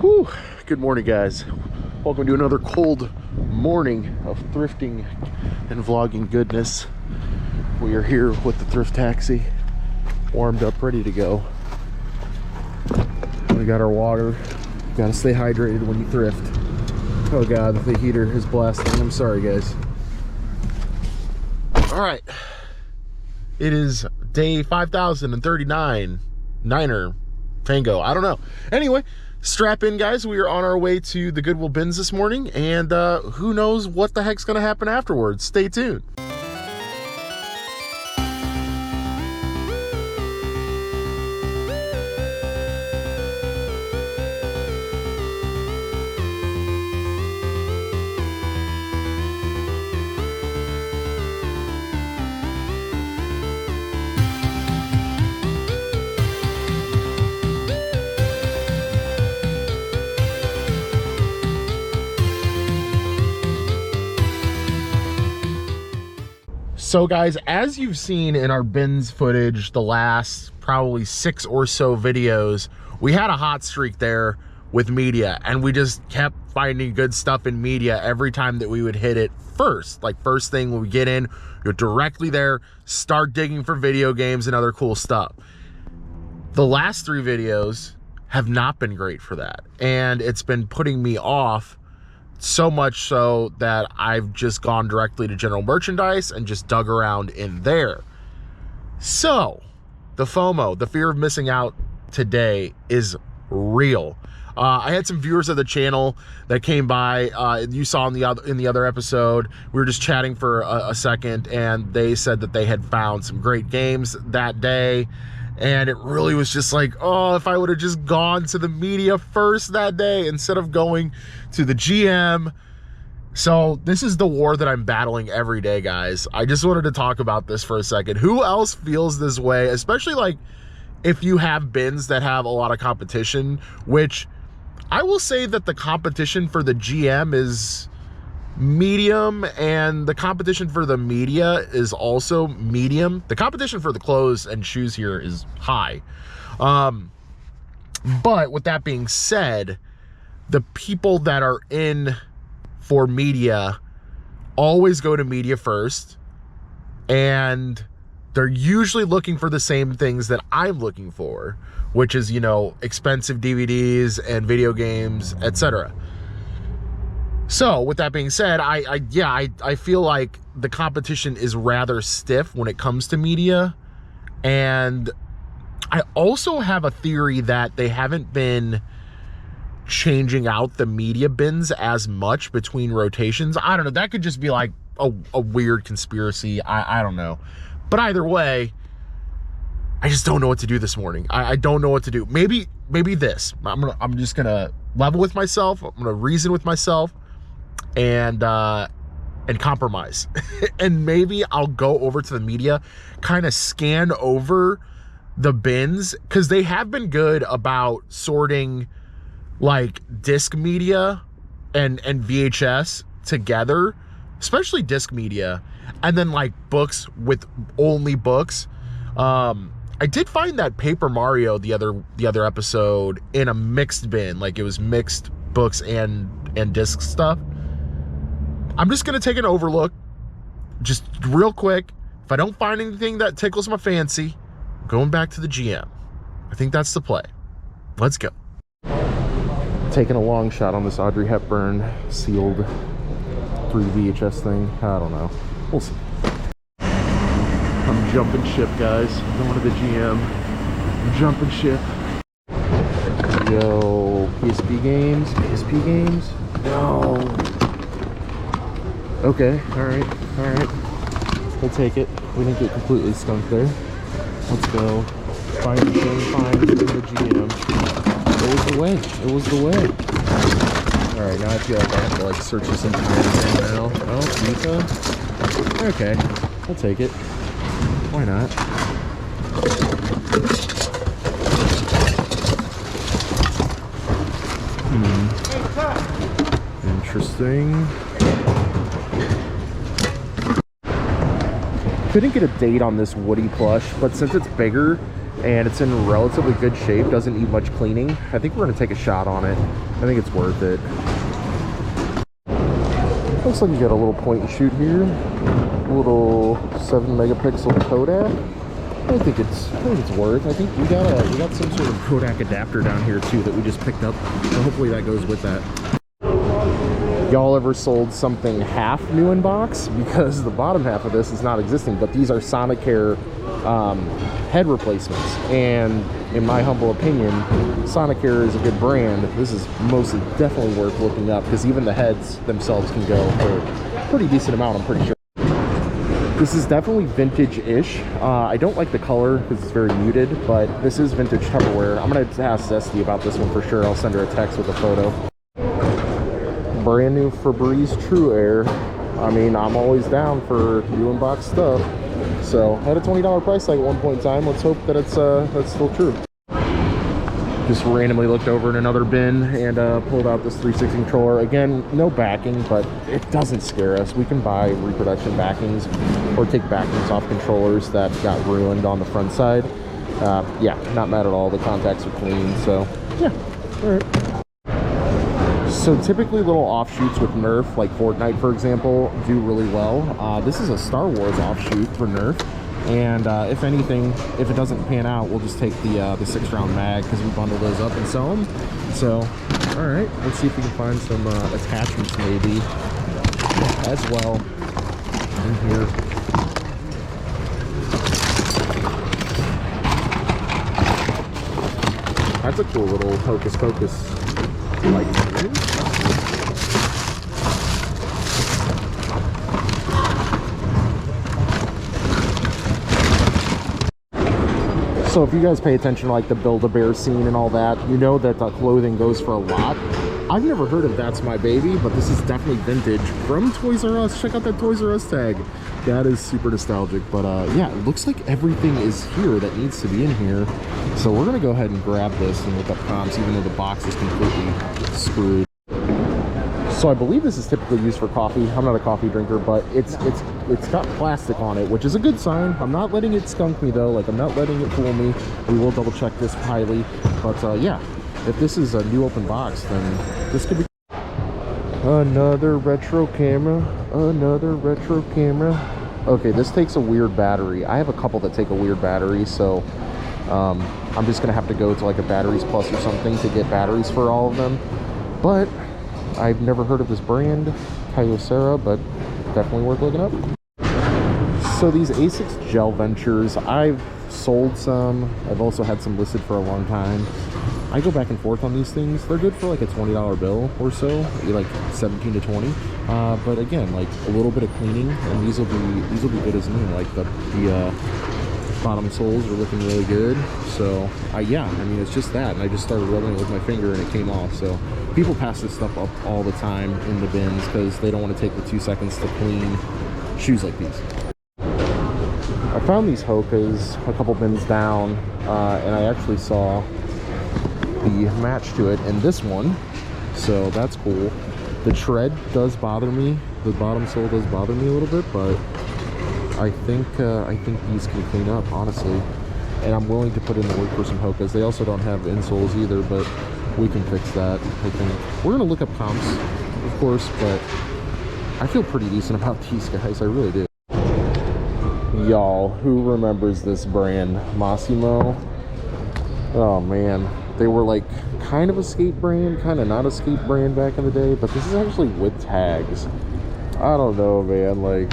Whew. Good morning, guys. Welcome to another cold morning of thrifting and vlogging goodness. We are here with the thrift taxi, warmed up, ready to go. We got our water. Gotta stay hydrated when you thrift. Oh god, the heater is blasting. I'm sorry, guys. All right, it is day 5039 Niner Tango. I don't know. Anyway, strap in, guys. We are on our way to the Goodwill bins this morning, and who knows what the heck's gonna happen afterwards. Stay tuned. So guys, as you've seen in our bins footage the last probably 6 or so videos, we had a hot streak there with media, and we just kept finding good stuff in media every time that we would hit it first. Like first thing when we get in, you're directly there, start digging for video games and other cool stuff. The last 3 videos have not been great for that, and it's been putting me off. So much so that I've just gone directly to general merchandise and just dug around in there. So the FOMO, the fear of missing out today, is real. I had some viewers of the channel that came by. You saw in the other episode, we were just chatting for a second, and they said that they had found some great games that day. And it really was just like, oh, if I would have just gone to the media first that day instead of going to the GM. So this is the war that I'm battling every day, guys. I just wanted to talk about this for a second. Who else feels this way? Especially like if you have bins that have a lot of competition, which I will say that the competition for the GM is medium, and the competition for the media is also medium. The competition for the clothes and shoes here is high. But with that being said, the people that are in for media always go to media first, and they're usually looking for the same things that I'm looking for, which is, you know, expensive DVDs and video games, etc. So with that being said, I feel like the competition is rather stiff when it comes to media. And I also have a theory that they haven't been changing out the media bins as much between rotations. I don't know. That could just be like a weird conspiracy. I don't know. But either way, I just don't know what to do this morning. I don't know what to do. Maybe I'm just gonna level with myself. I'm gonna reason with myself and compromise. And maybe I'll go over to the media, kind of scan over the bins, because they have been good about sorting like disc media and VHS together, especially disc media, and then like books with only books. I did find that Paper Mario the other episode in a mixed bin, like it was mixed books and disc stuff. I'm just gonna take an overlook, just real quick. If I don't find anything that tickles my fancy, I'm going back to the GM. I think that's the play. Let's go. Taking a long shot on this Audrey Hepburn sealed through VHS thing. I don't know. We'll see. I'm jumping ship, guys. Going to the GM. I'm jumping ship. Yo, PSP games? PSP games? No. Okay, alright. We'll take it. We didn't get completely skunked there. Let's go. Find the same finds in the GM. It was the way. It was the way. Alright, now I feel like I have to like search this into now. Oh, FIFA? Okay, we'll take it. Why not? Interesting. Couldn't get a date on this Woody plush, but since it's bigger, and it's in relatively good shape, doesn't need much cleaning. I think we're gonna take a shot on it. I think it's worth it. Looks like you got a little point and shoot here, a little 7 megapixel Kodak. I think it's worth. I think we got some sort of Kodak adapter down here too that we just picked up, so hopefully that goes with that. Y'all ever sold something half new in box? Because the bottom half of this is not existing, but these are Sonicare head replacements, and in my humble opinion, Sonicare is a good brand. This is mostly definitely worth looking up, because even the heads themselves can go for a pretty decent amount, I'm pretty sure. This is definitely vintage-ish. I don't like the color because it's very muted, but this is vintage Tupperware. I'm gonna ask Zesty about this one for sure. I'll send her a text with a photo. Brand new Febreze True Air. I mean, I'm always down for new in-box stuff. So had a $20 price tag at one point in time. Let's hope that that's still true. Just randomly looked over in another bin and pulled out this 360 controller. Again, no backing, but it doesn't scare us. We can buy reproduction backings or take backings off controllers that got ruined on the front side. Yeah, not mad at all. The contacts are clean, so yeah, all right. So typically little offshoots with Nerf, like Fortnite for example, do really well. This is a Star Wars offshoot for Nerf, and if anything, if it doesn't pan out, we'll just take the 6-round mag, because we bundle those up and sell them. So, all right, let's see if we can find some attachments maybe as well in here. That's a cool little hocus pocus light. So if you guys pay attention to like the Build-A-Bear scene and all that, you know that the clothing goes for a lot. I've never heard of That's My Baby, but this is definitely vintage from Toys R Us. Check out that Toys R Us tag. That is super nostalgic, but yeah, it looks like everything is here that needs to be in here. So we're gonna go ahead and grab this and look up comps, even though the box is completely screwed. So I believe this is typically used for coffee. I'm not a coffee drinker, but it's got plastic on it, which is a good sign. I'm not letting it skunk me though. Like, I'm not letting it fool me. We will double check this highly, but yeah, if this is a new open box, then this could be another retro camera. Another retro camera. Okay, this takes a weird battery. I have a couple that take a weird battery, so I'm just gonna have to go to like a Batteries Plus or something to get batteries for all of them. But I've never heard of this brand, Kyocera, but definitely worth looking up. So these Asics gel ventures, I've sold some. I've also had some listed for a long time. I go back and forth on these things. They're good for like a $20 bill or so, like 17 to 20. But again, like a little bit of cleaning, and these will be good as new. Like the bottom soles are looking really good. So yeah, I mean, it's just that, and I just started rubbing it with my finger and it came off. So people pass this stuff up all the time in the bins because they don't want to take the 2 seconds to clean shoes like these. I found these Hokas a couple bins down, and I actually saw the match to it in this one, so that's cool. The tread does bother me. The bottom sole does bother me a little bit, but I think these can clean up, honestly. And I'm willing to put in the work for some Hokas. They also don't have insoles either, but we can fix that, I think. We're gonna look up comps, of course, but I feel pretty decent about these guys. I really do. Y'all, who remembers this brand? Massimo? Oh man, they were like kind of a skate brand, kind of not a skate brand back in the day, but this is actually with tags. I don't know, man, like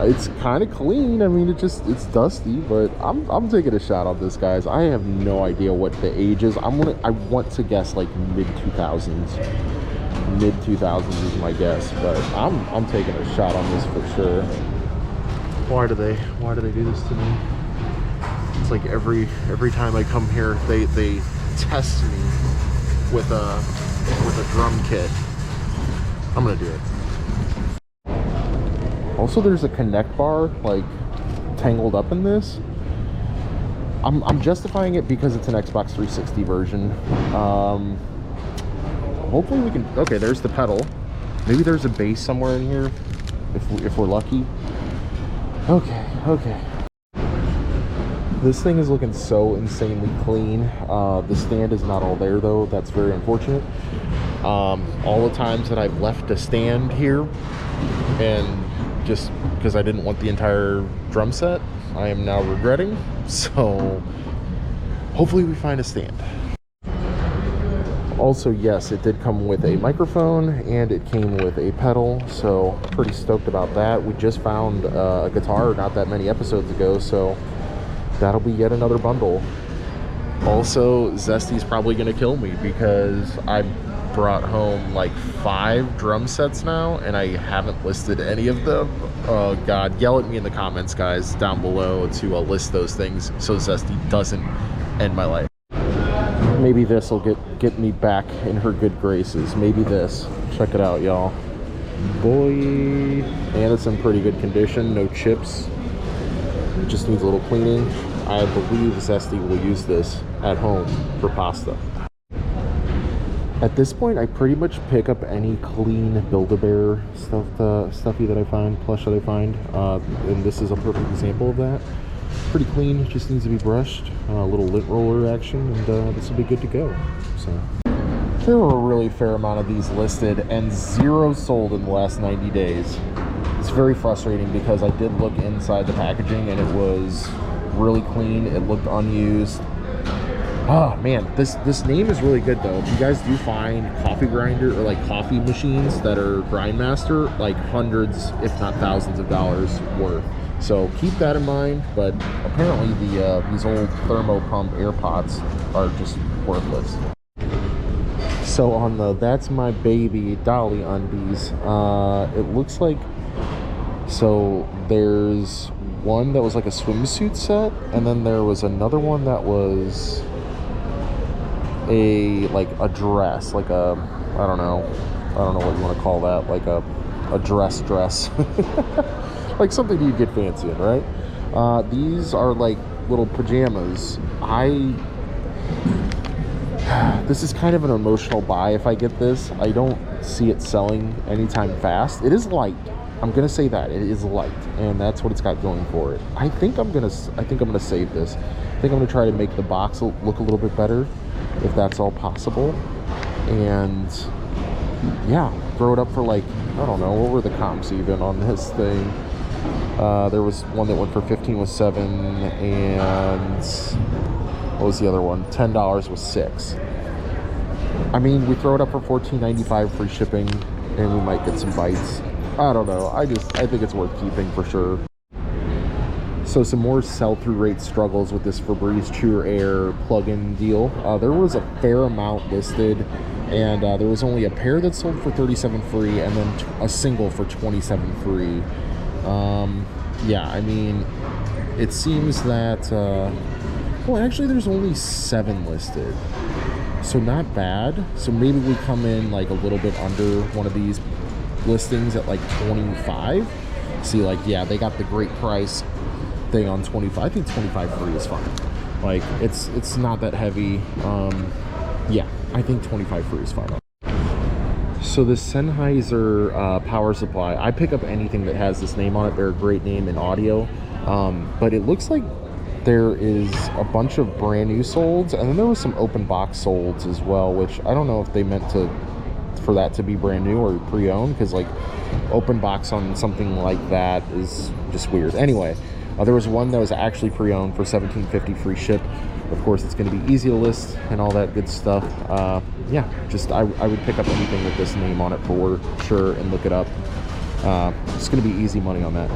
it's kind of clean. I mean, it's dusty, but I'm taking a shot on this, guys. I have no idea what the age is. I want to guess like mid 2000s is my guess, but I'm taking a shot on this for sure. Why do they do this to me? It's like every time I come here, they test me with a drum kit. I'm gonna do it. Also, there's a connect bar like tangled up in this. I'm justifying it because it's an Xbox 360 version. Hopefully we can. Okay, there's the pedal. Maybe there's a bass somewhere in here if we're lucky. Okay. This thing is looking so insanely clean. The stand is not all there though. That's very unfortunate. All the times that I've left a stand here, and just because I didn't want the entire drum set, I am now regretting. So hopefully we find a stand. Also, yes, it did come with a microphone and it came with a pedal, so pretty stoked about that. We just found a guitar not that many episodes ago, so that'll be yet another bundle. Also, Zesty's probably gonna kill me because I brought home like 5 drum sets now and I haven't listed any of them. Oh god, yell at me in the comments, guys, down below to list those things so Zesty doesn't end my life. Maybe this will get me back in her good graces. Maybe this. Check it out, y'all. Boy, and it's in pretty good condition. No chips. It just needs a little cleaning. I believe Zesty will use this at home for pasta. At this point, I pretty much pick up any clean Build-A-Bear stuffy that I find, plush that I find, and this is a perfect example of that. Pretty clean, it just needs to be brushed. A little lint roller action, and this will be good to go. So there were a really fair amount of these listed, and 0 sold in the last 90 days. It's very frustrating because I did look inside the packaging, and it was really clean. It looked unused. Oh man, this name is really good though. If you guys do find coffee grinder or like coffee machines that are Grindmaster, like hundreds, if not thousands of dollars worth. So keep that in mind, but apparently these old thermo pump air pots are just worthless. So on the That's My Baby Dolly undies, it looks like, so there's one that was like a swimsuit set, and then there was another one that was a dress, like a, I don't know what you want to call that, like a dress like something you'd get fancy in, right? These are like little pajamas. This is kind of an emotional buy if I get this. I don't see it selling anytime fast. It is light. I'm gonna say that it is light, and that's what it's got going for it. I think I'm gonna save this. I think I'm gonna try to make the box look a little bit better, if that's all possible, and yeah, throw it up for like, I don't know, what were the comps even on this thing? There was one that went for 15 with 7, and what was the other one? $10 with 6. I mean, we throw it up for $14.95 free shipping, and we might get some bites. I don't know. I think it's worth keeping for sure. So some more sell-through rate struggles with this Febreze Truer Air plug-in deal. There was a fair amount listed, and there was only a pair that sold for $37 free, and then a single for $27 free. Yeah, I mean, it seems that, well, actually there's only 7 listed, so not bad. So maybe we come in like a little bit under one of these listings at like 25. See, like, yeah, they got the great price thing on 25. I think 25 free is fine. Like, it's not that heavy. Yeah, I think 25 free is fine. So the Sennheiser power supply, I pick up anything that has this name on it. They're a great name in audio, but it looks like there is a bunch of brand new solds, and then there was some open box solds as well, which I don't know if they meant for that to be brand new or pre-owned, because like open box on something like that is just weird. Anyway, there was one that was actually pre-owned for $17.50 free ship. Of course, it's going to be easy to list and all that good stuff. Yeah, just I would pick up anything with this name on it for sure and look it up. It's going to be easy money on that.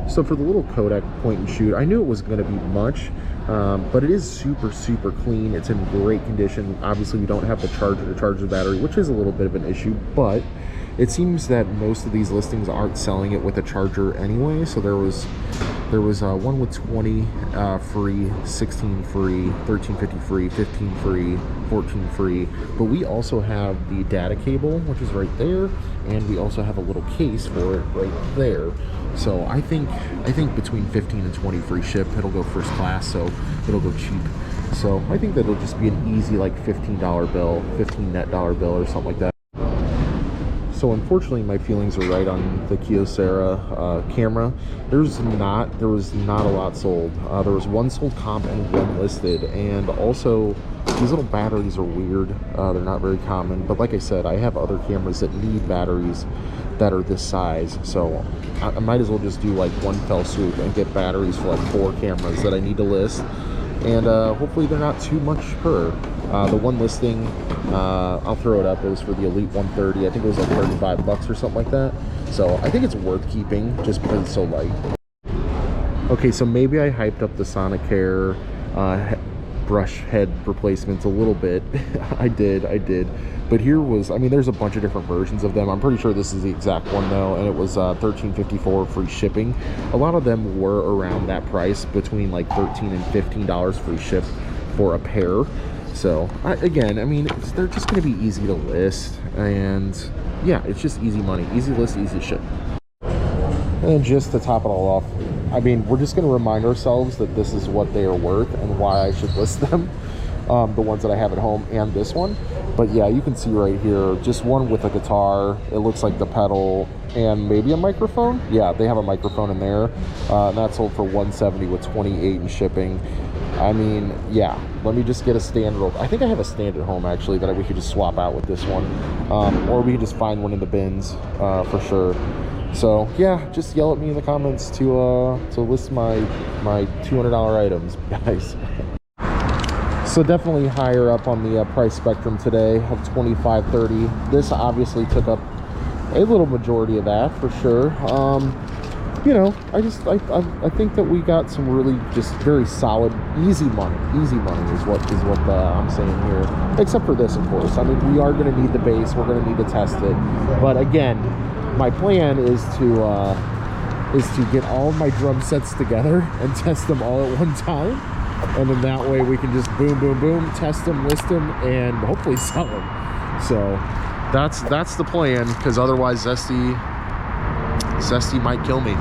So for the little Kodak point and shoot, I knew it was going to be much, but it is super clean. It's in great condition. Obviously, we don't have the charger to charge the battery, which is a little bit of an issue, but it seems that most of these listings aren't selling it with a charger anyway. So there was one with 20 free, 16 free, 13.50 free, 15 free, 14 free, but we also have the data cable, which is right there, and we also have a little case for it right there. So I think between 15 and 20 free ship, it'll go first class, so it'll go cheap. So I think that it'll just be an easy like $15 bill, $15 net bill or something like that. So unfortunately, my feelings are right on the Kyocera camera. There was not a lot sold. There was one sold comp and one listed, and also these little batteries are weird. They're not very common, but like I said, I have other cameras that need batteries that are this size, so I might as well just do like one fell swoop and get batteries for like 4 cameras that I need to list, and hopefully they're not too much per. The one listing, I'll throw it up, it was for the Elite 130. I think it was like 35 bucks or something like that, so I think it's worth keeping just because it's so light. Okay, so maybe I hyped up the Sonicare brush head replacements a little bit. I did, but here was, I mean, there's a bunch of different versions of them. I'm pretty sure this is the exact one though, and it was $13.54 free shipping. A lot of them were around that price, between like $13 and $15 free ship for a pair. So again, I mean, they're just going to be easy to list, and yeah, it's just easy money, easy list, easy ship. And just to top it all off, I mean, we're just going to remind ourselves that this is what they are worth and why I should list them, the ones that I have at home and this one. But yeah, you can see right here, just one with a guitar, it looks like the pedal, and maybe a microphone. Yeah, they have a microphone in there, and that sold for $170 with $28 in shipping. I mean, yeah, let me just get a standard. I think I have a stand at home actually that we could just swap out with this one, or we could just find one in the bins for sure. So yeah, just yell at me in the comments to list my $200 items, guys. So definitely higher up on the price spectrum today of $25.30. This obviously took up a little majority of that for sure. You know, I think that we got some really just very solid, easy money. Easy money is what I'm saying here. Except for this, of course. I mean, we are going to need the base. We're going to need to test it. But again, my plan is to get all of my drum sets together and test them all at one time. And then that way we can just boom, boom, boom, test them, list them, and hopefully sell them. So that's the plan, because otherwise Zesty might kill me.